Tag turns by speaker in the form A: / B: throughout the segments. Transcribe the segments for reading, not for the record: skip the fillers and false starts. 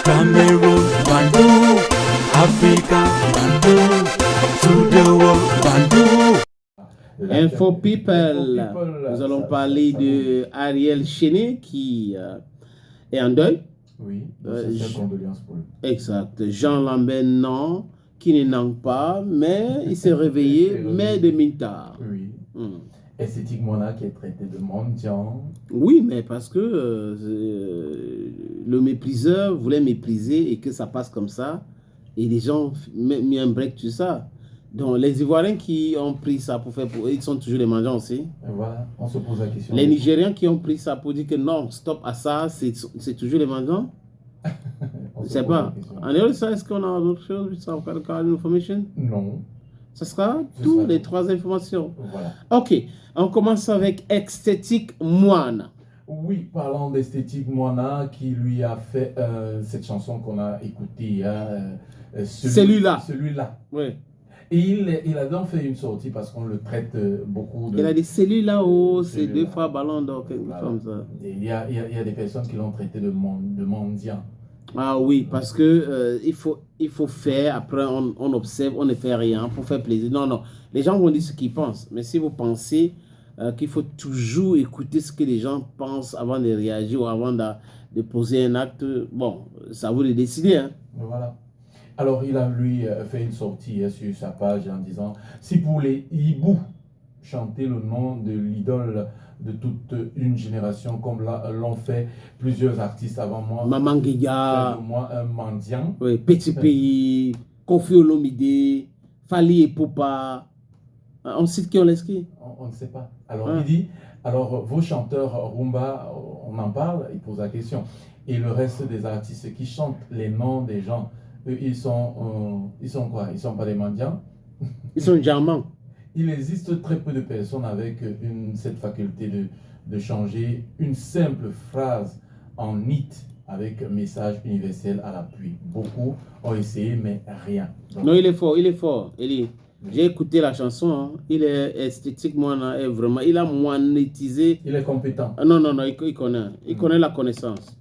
A: Cameroon, Bandung, Africa, Bandung, to the world, Bandung.
B: Info People, nous allons parler de Ariel Chéné qui est en deuil.
C: Oui, c'est condoléances pour lui.
B: Exact. Jean Lambert, non, qui ne n'en pas, mais il s'est réveillé, mais de tard.
C: Oui. Esthétique Mona qui est traité de mendiant.
B: Oui, mais parce que le mépriseur voulait mépriser et que ça passe comme ça. Et les gens ont mis un break sur ça. Donc, les Ivoiriens qui ont pris ça pour faire... ils sont toujours les mendiants aussi.
C: Et voilà, on se pose la question.
B: Les Nigériens qui ont pris ça pour dire que non, stop à ça, c'est toujours les mendiants. Je ne sais pas. En dehors de ça, est-ce qu'on a d'autres choses? Information?
C: Non.
B: Ce sera toutes les trois informations.
C: Voilà.
B: Ok, on commence avec Esthétique Moana.
C: Oui, parlant d'Esthétique Moana qui lui a fait cette chanson qu'on a écoutée.
B: Celui-là.
C: Celui-là.
B: Oui.
C: Et il a donc fait une sortie parce qu'on le traite beaucoup de...
B: Il a dit celui-là, oh, c'est 2 fois ballon d'or, quelque chose comme ça.
C: Et il y a des personnes qui l'ont traité de mendiant.
B: Ah oui, parce que il faut faire, après on observe, on ne fait rien pour faire plaisir. Non, non, les gens vont dire ce qu'ils pensent. Mais si vous pensez qu'il faut toujours écouter ce que les gens pensent avant de réagir ou avant de poser un acte, bon, ça vous de décider. Hein.
C: Voilà. Alors, il a lui fait une sortie sur sa page en disant « Si pour les hiboux, chanter le nom de l'idole de toute une génération, comme l'ont fait plusieurs artistes avant moi.
B: Maman Giga,
C: moi un mendiant.
B: Oui, Petit Pays, Kofi Olomide, Fali Ipupa. On cite qui on l'inscrit?
C: On ne sait pas. Alors, il dit, alors vos chanteurs Rumba, on en parle, il pose la question. Et le reste des artistes qui chantent les noms des gens, eux, ils sont quoi? Ils ne sont pas des mendiants?
B: Ils sont germans.
C: Il existe très peu de personnes avec cette faculté de changer une simple phrase en it avec un message universel à l'appui. Beaucoup ont essayé, mais rien.
B: Donc, non, il est fort. J'ai écouté la chanson, hein. Il est esthétiquement, vraiment, il a monétisé.
C: Il est compétent.
B: Non, il connaît la connaissance.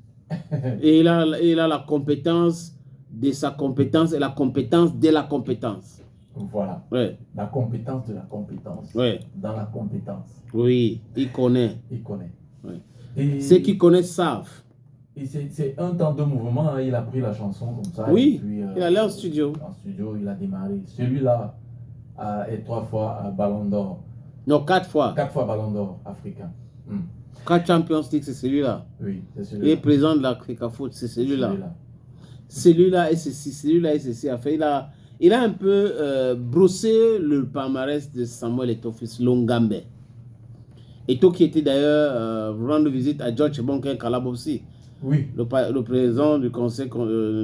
B: Et il a la compétence de sa compétence et la compétence de la compétence.
C: Voilà.
B: Ouais.
C: La compétence de la compétence.
B: Ouais.
C: Dans la compétence.
B: Oui, il connaît.
C: Il connaît.
B: Ouais.
C: Et
B: ceux qui connaissent savent.
C: Et c'est un temps de mouvement, hein. Il a pris la chanson comme ça.
B: Oui,
C: et puis,
B: il allait en studio.
C: En studio, il a démarré. Celui-là est 3 fois Ballon d'Or.
B: Non, 4 fois.
C: 4 fois Ballon d'Or africain.
B: 4 Champions League, c'est celui-là.
C: Oui, c'est celui-là.
B: Il est président de l'Africa Foot, c'est celui-là. Celui-là et ceci, celui-là et ceci. Enfin, il a un peu brossé le palmarès de Samuel Eto'o Longambe. Eto'o qui était d'ailleurs rendre visite à George Bonken Kalab aussi.
C: Oui.
B: Le président du Conseil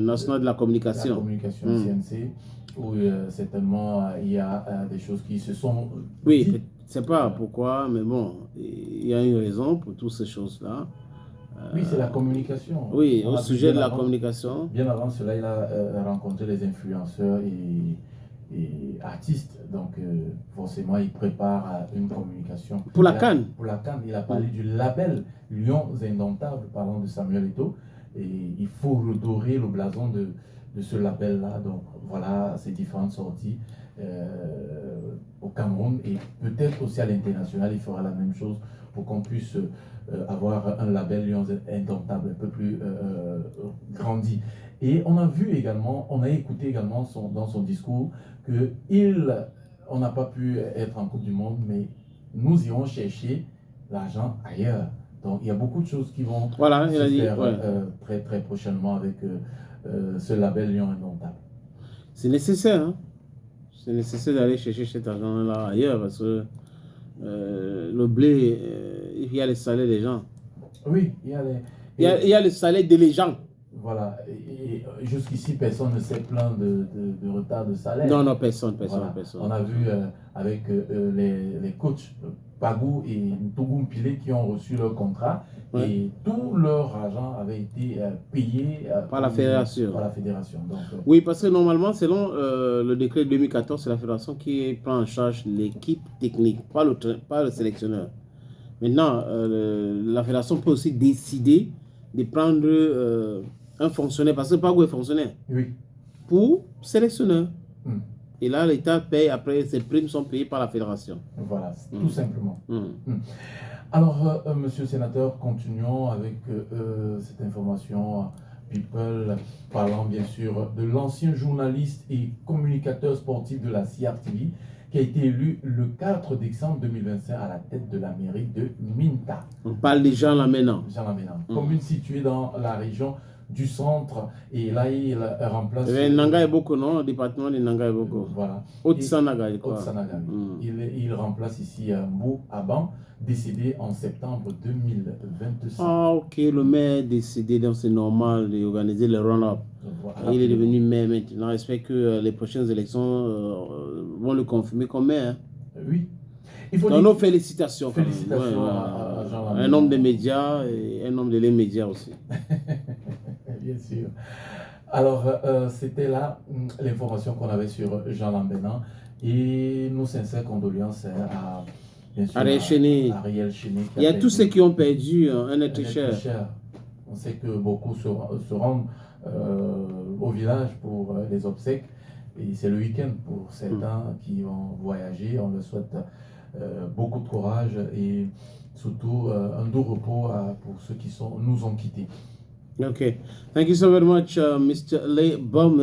B: national de la communication.
C: La communication CNC, où certainement il y a des choses qui se sont...
B: Oui, je ne sais pas pourquoi, mais bon, il y a une raison pour toutes ces choses-là.
C: Oui, c'est la communication.
B: Oui, au sujet de la communication.
C: Bien avant cela, il a rencontré les influenceurs et artistes. Donc, forcément, il prépare une communication.
B: Pour la CAN.
C: Pour la CAN, il a parlé du label Lions Indomptables, parlant de Samuel Eto'o. Et il faut redorer le blason de ce label-là. Donc, voilà ces différentes sorties au Cameroun. Et peut-être aussi à l'international, il fera la même chose pour qu'on puisse avoir un label Lions Indomptables un peu plus grandi. Et on a vu également, on a écouté également dans son discours que on n'a pas pu être en Coupe du Monde, mais nous irons chercher l'argent ailleurs. Donc il y a beaucoup de choses qui vont se faire très très prochainement avec ce label Lions Indomptables.
B: C'est nécessaire, hein? C'est nécessaire d'aller chercher cet argent-là ailleurs parce que le blé, il y a les salaires des gens.
C: Oui, il
B: y a le salaire des gens.
C: Voilà, et jusqu'ici, personne ne s'est plaint de retard de salaire.
B: Non, personne.
C: On a vu avec les coachs Pagou et Ntogum Pile qui ont reçu leur contrat et tout leur argent avait été payé
B: par la fédération.
C: Donc,
B: oui, parce que normalement, selon le décret de 2014, c'est la fédération qui prend en charge l'équipe technique, pas le sélectionneur. Maintenant, la fédération peut aussi décider de prendre un fonctionnaire, parce que Pagou est fonctionnaire,
C: Oui.
B: pour sélectionneur.
C: Mm.
B: Et là, l'État paye, après, ses primes sont payées par la fédération.
C: Voilà, tout simplement.
B: Mm.
C: Alors, monsieur le sénateur, continuons avec cette information. People, parlant bien sûr de l'ancien journaliste et communicateur sportif de la CRTV, qui a été élu le 4 décembre 2025 à la tête de la mairie de Minta.
B: On parle des gens là maintenant.
C: Jean Laménan, commune située dans la région du centre, et là il remplace.
B: Nanga est beaucoup, non? Le département de Nanga est beaucoup.
C: Voilà.
B: Haute-Sanaga, je crois.
C: Haute-Sanaga.
B: Mm.
C: Il remplace ici Mbou Aban, décédé en septembre 2025.
B: Ah, ok, le maire est décédé, donc c'est normal d'organiser le run-up.
C: Voilà.
B: Il est devenu maire maintenant. J'espère que les prochaines élections vont le confirmer comme maire.
C: Oui. Il faut
B: Donc,
C: dire...
B: nos félicitations. quand même.
C: Félicitations
B: Ouais,
C: à Jean
B: un
C: Laménan.
B: homme des médias et un homme de les médias aussi.
C: Bien sûr. Alors, c'était là l'information qu'on avait sur Jean Laménan, et nos sincères condoléances à, bien sûr,
B: Ariel Chéné.
C: Ariel Chéné.
B: Il y a tous ceux qui ont perdu un être cher.
C: On sait que beaucoup se rendent au village pour les obsèques, et c'est le week-end pour certains qui vont voyager. On leur souhaite beaucoup de courage et surtout un doux repos pour ceux qui nous ont quittés.
B: Okay. Thank you so very much, Mr. Lee Bum.